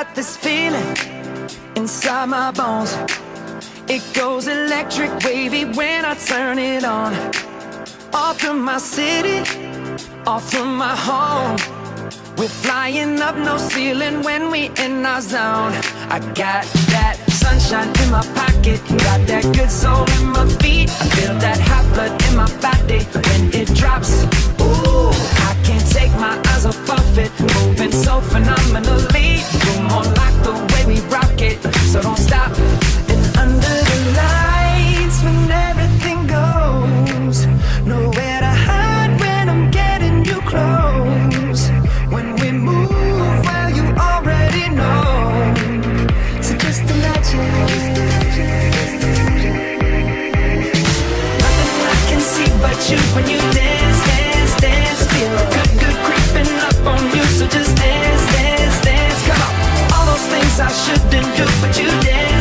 got this feeling inside my bones. It goes electric wavy when I turn it on. Off from my city, off from my home. We're flying up, no ceiling when we in our zone. I got that sunshine in my pocket, got that good soul in my feet. I feel that hot blood in my body when it drops. Ooh, I can't take my eyes off of it, moving so phenomenally. You're more like the way we rock it, so don't stop. And under the lights when everything goes, nowhere to hide when I'm getting you close. When we move, well, you already know. So just imagine. Nothing I can see but you when you dance, dance, dance. Feel good, good creeping up on you. So just dance, dance, dance. Come on. All those things I shouldn't do, but you dance.